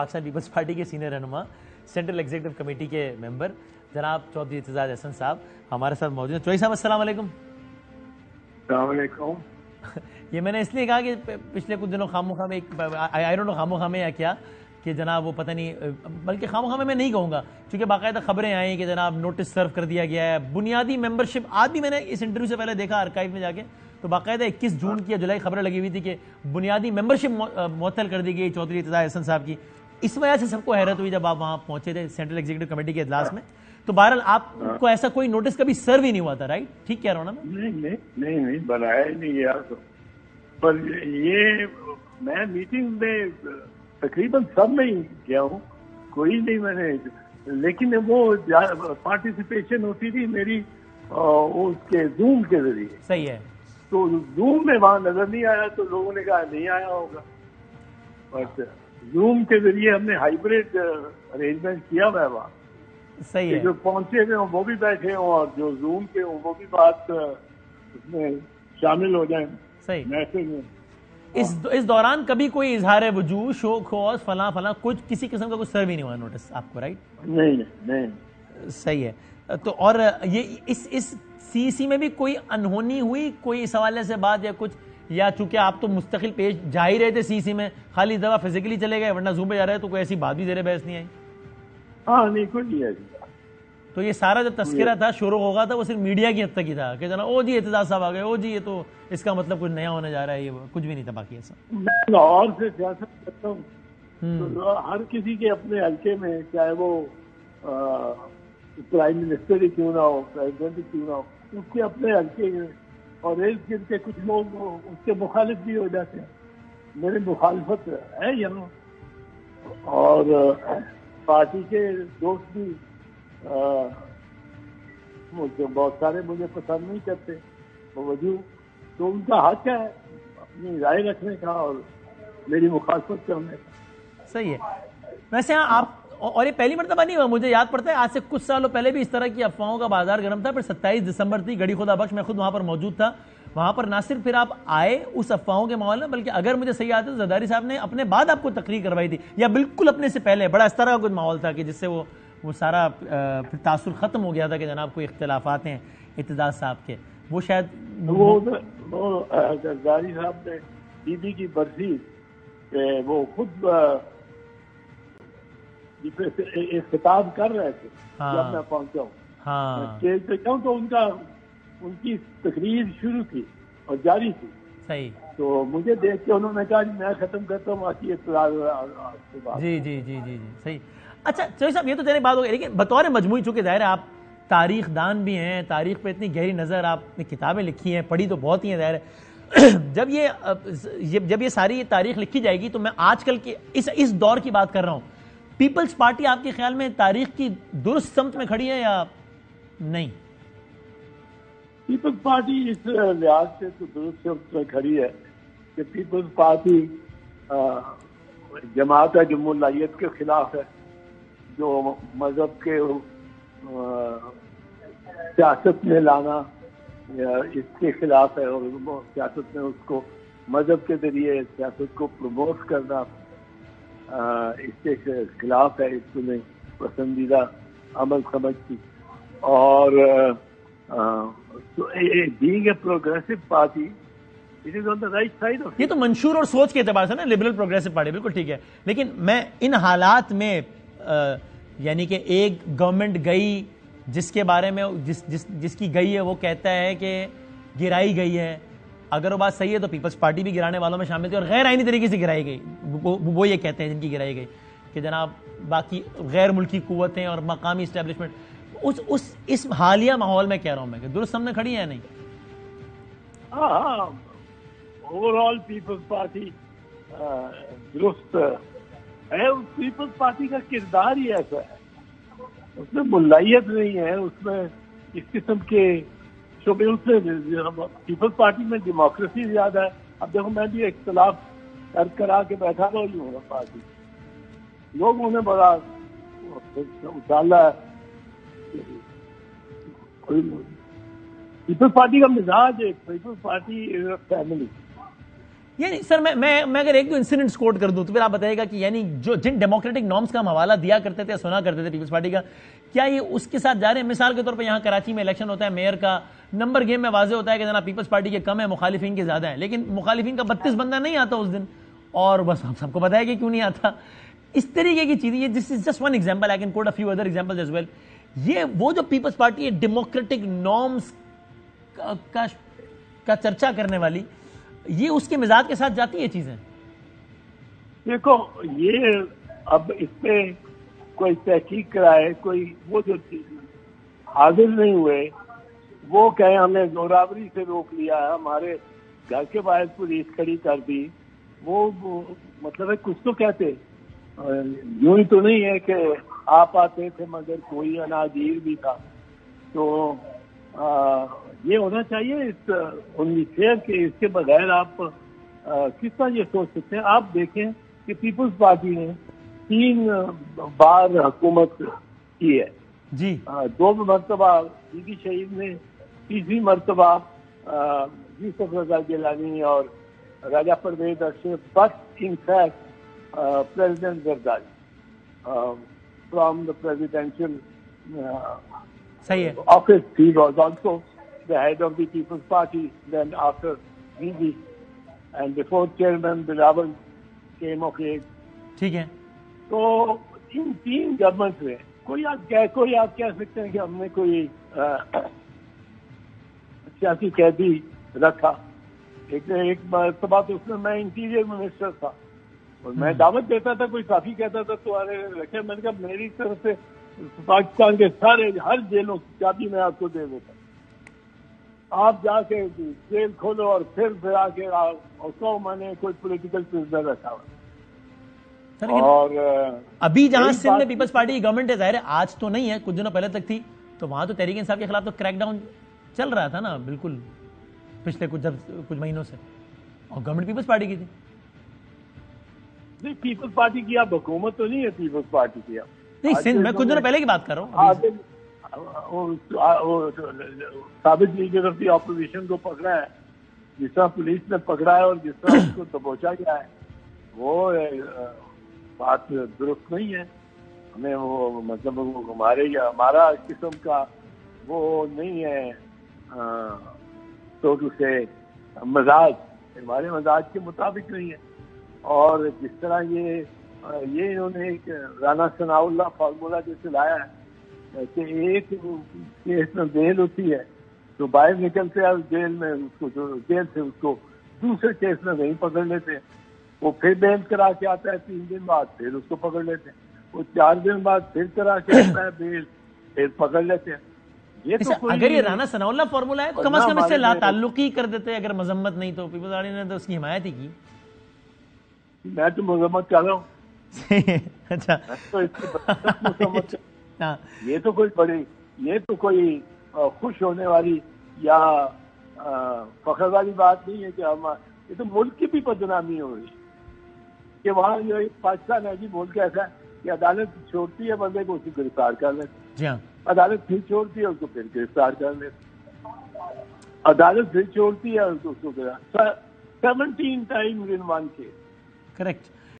Pakistan Peoples party کے senior رہنما central executive committee کے ممبر جناب چودھری اعتزاز احسن صاحب ہمارے ساتھ موجود ہیں. چودھری صاحب السلام علیکم. السلام علیکم. یہ میں نے اس لیے کہا کہ پچھلے کچھ دنوں خاموخواہ میں خاموخواہ میں یا کیا کہ جناب وہ پتہ نہیں بلکہ خاموخواہ میں نہیں کہوں گا چونکہ باقاعدہ خبریں آئیں کہ جناب نوٹس سرو کر دیا گیا ہے. بنیادی ممبرشپ آج بھی میں نے اس انٹرویو سے پہلے دیکھا آرکائیو میں جا کے تو باقاعدہ 21 جون کی یا جولائی خبریں لگی ہوئی تھی کہ بنیادی ممبرشپ معطل کر دی گئی چودھری اعتزاز احسن صاحب کی. اس وجہ سے سب کو حیرت ہوئی جب آپ وہاں پہنچے تھے سینٹرل ایگزیکٹو کمیٹی کے اجلاس میں. تو بہرحال آپ کو ایسا کوئی نوٹس کبھی سرو ہی نہیں ہوا تھا, رائٹ؟ ٹھیک کہہ رہا ہوں نا میں؟ نہیں بنایا نہیں گیا. پر یہ میں میٹنگ میں تقریباً سب میں ہی گیا ہوں, کوئی نہیں میں نے, لیکن وہ پارٹیسپیشن ہوتی تھی میری اس کے زوم کے ذریعے. صحیح ہے. تو زوم میں وہاں نظر نہیں آیا تو لوگوں نے کہا نہیں آیا ہوگا. بٹ زوم کے ذریعے ہم نے ہائیبریڈ ارینجمنٹ کیا ہوا ہے وہاں. صحیح ہے. جو پہنچے ہوئے ہوں وہ بھی بیٹھے ہوں اور جو زوم کے ہوں وہ بھی بات اس میں شامل ہو جائیں. صحیح. میسج میں اس دوران کبھی کوئی اظہار وجوہ شو خوص فلاں کچھ کسی قسم کا کچھ سرو ہی نہیں ہوا نوٹس آپ کو, رائٹ؟ نہیں. صحیح ہے. تو اور یہ اس سی میں بھی کوئی انہونی ہوئی کوئی اس حوالے سے بات یا کچھ, یا چونکہ آپ تو مستقل پیش جا ہی رہے تھے سی میں, خالی دفعہ فزیکلی چلے گئے ورنہ زوم پہ جا رہے تو کوئی ایسی بات بھی زیر بحث نہیں آئی؟ ہاں نہیں, کوئی نہیں ہے. تو یہ سارا جو تذکرہ تھا شروع ہوگا تھا وہ صرف میڈیا کی حد تک ہی تھا کہ جناب او جی اعتزاز صاحب آ گئے, او جی یہ تو اس کا مطلب کچھ نیا ہونے جا رہا ہے, یہ کچھ بھی نہیں تھا باقی ایسا. میں لاہور سے سیاست کرتا ہوں تو ہر کسی کے اپنے حلقے میں چاہے وہ پرائم منسٹر ہی کیوں نہ ہو, پریزیڈنٹ ہی کیوں نہ ہو, اس کے اپنے حلقے میں اور ارد گرد کے کچھ لوگ اس کے مخالف بھی ہو جاتے ہیں. میری مخالفت ہے یہاں اور پارٹی کے دوست بھی بہت سارے مجھے پسند نہیں کرتے وجوہ, تو ان کا حق ہے اپنی رائے رکھنے کا اور میری مخالفت کرنے کا. صحیح ہے. ویسے ہاں آپ, اور یہ پہلی مرتبہ نہیں ہوا, مجھے یاد پڑتا ہے آج سے کچھ سالوں پہلے بھی اس طرح کی افواہوں کا بازار گرم تھا. پھر 27 دسمبر تھی, گڑی خدا بخش, میں خود وہاں پر موجود تھا. وہاں پر نہ صرف پھر آپ آئے اس افواہوں کے ماحول میں بلکہ اگر مجھے صحیح یاد ہے تو زرداری صاحب نے اپنے بعد آپ کو تقریر کروائی تھی یا بالکل اپنے سے پہلے. بڑا اس طرح کا کچھ ماحول تھا کہ جس سے وہ سارا پھر تاثر ختم ہو گیا تھا کہ جناب کوئی اختلافات ہیں اعتزاز صاحب کے. وہ شاید وہ زرداری صاحب نے بی بی کی برسی وہ خود خطاب کر رہے تھے جب میں پہنچا ہوں اسٹیج پہ جاؤں تو ان کی تقریر شروع تھی اور جاری تھی. صحیح. تو مجھے دیکھ کے انہوں نے کہا میں ختم کرتا ہوں آپ کی اطلاع. جی صحیح. اچھا چودھری صاحب یہ تو تیری بات ہو گئی, لیکن بطور مجموعی چونکہ ظاہر ہے آپ تاریخ دان بھی ہیں, تاریخ پہ اتنی گہری نظر, آپ نے کتابیں لکھی ہیں, پڑھی تو بہت ہی ہیں ظاہر ہے. جب یہ ساری تاریخ لکھی جائے گی تو میں آج کل کے اس دور کی بات کر رہا ہوں, پیپلز پارٹی آپ کے خیال میں تاریخ کی درست سمت میں کھڑی ہے یا نہیں؟ پیپلز پارٹی اس لحاظ سے تو درست سمت میں کھڑی ہے کہ پیپلز پارٹی جماعت ہے جو ملائیت کے خلاف ہے, جو مذہب کے سیاست میں لانا اس کے خلاف ہے, اور سیاست میں اس کو مذہب کے ذریعے سیاست کو پروموٹ کرنا اس کے خلاف ہے. اس کو میں پسندیدہ عمل سمجھتی. اور being a progressive party, it is on the right side of it. یہ تو منشور اور سوچ کے اعتبار سے نا لبرل پروگریسو پارٹی بالکل ٹھیک ہے, لیکن میں ان حالات میں یعنی کہ ایک گورنمنٹ گئی جس کے بارے میں جس کی گئی ہے وہ کہتا ہے کہ گرائی گئی ہے, اگر وہ بات صحیح ہے تو پیپلز پارٹی بھی گرانے والوں میں شامل تھی اور غیر آئینی طریقے سے گرائی گئی. وہ یہ کہتے ہیں جن کی گرائی گئی کہ جناب باقی غیر ملکی قوتیں اور مقامی اسٹیبلشمنٹ. اس حالیہ ماحول میں کہہ رہا ہوں میں کہ درست سامنے کھڑی ہے نہیں؟ ہاں اوور آل پیپلز پارٹی درست ہے. پیپلز پارٹی کا کردار ہی ایسا ہے, اس میں ملائیت نہیں ہے, اس میں اس قسم کے شعبے. اس میں پیپلز پارٹی میں ڈیموکریسی زیادہ ہے. اب دیکھو میں بھی اختلاف کرا کے بیٹھا رہا ہوں پارٹی, لوگوں نے بڑا اچھالا ہے. پیپلز پارٹی کا مزاج ہے, peoples party is a family. یعنی سر میں اگر ایک دو انسیڈنٹس کوٹ کر دوں تو پھر آپ بتائیے گا کہ یعنی جو جن ڈیموکریٹک نارمس کا ہم حوالہ دیا کرتے تھے, سنا کرتے تھے پیپلز پارٹی کا, کیا یہ اس کے ساتھ جا رہے ہیں؟ مثال کے طور پہ یہاں کراچی میں الیکشن ہوتا ہے میئر کا, نمبر گیم میں واضح ہوتا ہے کہ جناب پیپلز پارٹی کے کم ہے, مخالفین کے زیادہ ہیں, لیکن مخالفین کا 32 بندہ نہیں آتا اس دن, اور بس ہم سب کو پتا ہے کہ کیوں نہیں آتا. اس طریقے کی چیزیں, یہ this is just one example, I can quote a few other examples as well. یہ وہ جو پیپلز پارٹی ہے ڈیموکریٹک نارمس کا چرچا کرنے والی, یہ اس کے مزاج کے ساتھ جاتی ہیں چیزیں. دیکھو یہ اب اس پہ کوئی تحقیق کرائے, کوئی وہ جو حاضر نہیں ہوئے وہ کہیں ہمیں زورآوری سے روک لیا, ہمارے گھر کے باہر پولیس کھڑی کر دی, وہ مطلب ہے کچھ تو کہتے. یوں ہی تو نہیں ہے کہ آپ آتے تھے مگر کوئی اناجیر بھی تھا. تو یہ ہونا چاہیے فیئر کہ اس کے بغیر آپ کس طرح یہ سوچ سکتے ہیں. آپ دیکھیں کہ پیپلز پارٹی نے 3 بار حکومت کی ہے جی, 2 مرتبہ بی بی شہید نے, 3ری مرتبہ یوسف رضا گیلانی اور Raja Pervez Ashraf, but in fact President Zardari from the presidential office. He was also the head of the People's Party then after Bibi and before Chairman Bilawal came of age. ٹھیک ہے. تو ان 3 گورنمنٹ میں کوئی آپ کہہ سکتے ہیں کہ ہم نے کوئی سیاسی قیدی رکھا. ایک مرتبہ تو اس میں میں انٹیریئر منسٹر تھا اور میں دعوت دیتا تھا, کوئی کافی کہتا تھا تو رکھے. میں نے کہا میری طرف سے پاکستان کے سارے ہر جیلوں کی چابی میں آپ کو دے دیتا, آپ جا کے جیل کھولو اور پھر آ کے اور میں نے کوئی پولیٹیکل پرزنر رکھا ہوا. اور ابھی جہاں سندھ میں پیپلز پارٹی کی گورنمنٹ ہے, ظاہر ہے آج تو نہیں ہے, کچھ دنوں پہلے تک تھی, تو وہاں تو تحریک انصاف کے خلاف تو کریک ڈاؤن چل رہا تھا نا بالکل پچھلے کچھ مہینوں سے, اور گورنمنٹ پیپلز پارٹی کی تھی. پیپلز پارٹی کی اب حکومت تو نہیں ہے, پیپلز پارٹی کی نہیں, سندھ میں کچھ دنوں پہلے کی بات کر رہا ہوں. سابق لیڈر آف دی اپوزیشن کو پکڑا ہے, جس طرح پولیس نے پکڑا ہے اور جس طرح اس کو دبوچا گیا ہے, وہ بات درست نہیں ہے. ہمیں وہ مطلب ہمارا قسم کا وہ نہیں ہے, تو اسے مزاج ہمارے مزاج کے مطابق نہیں ہے. اور جس طرح یہ انہوں نے ایک رانا ثناء اللہ فارمولہ جیسے لایا ہے کہ ایک کیس میں بیل ہوتی ہے تو باہر نکلتے ہیں جیل میں, جیل سے اس کو دوسرے کیس میں نہیں پکڑ لیتے, وہ پھر بیل کرا کے آتا ہے 3 دن بعد, پھر اس کو پکڑ لیتے ہیں, وہ 4 دن بعد پھر کرا کے آتا ہے بیل, پھر پکڑ لیتے ہیں. یہ تو اگر یہ رانا ثناء اللہ فارمولہ ہے تو کم از کم اس سے لا تعلقی کر دیتے, اگر مذمت نہیں تو پیپلز پارٹی نے تو اس کی حمایت ہی کی. میں تو مذمت کر رہا ہوں. اچھا, یہ تو کوئی خوش ہونے والی یا فخر والی بات نہیں ہے کہ یہ تو ملک کی بھی بدنامی ہو رہی ہے کہ وہاں جو پاکستان ہے جی ملک ایسا ہے کہ عدالت چھوڑتی ہے بندے کو, اس کو گرفتار کر لیتے. جی ہاں, عدالت پھر چھوڑتی ہے اس کو پھر گرفتار کر لیتے, عدالت پھر چھوڑتی ہے اس کو 17 times in one case. Correct.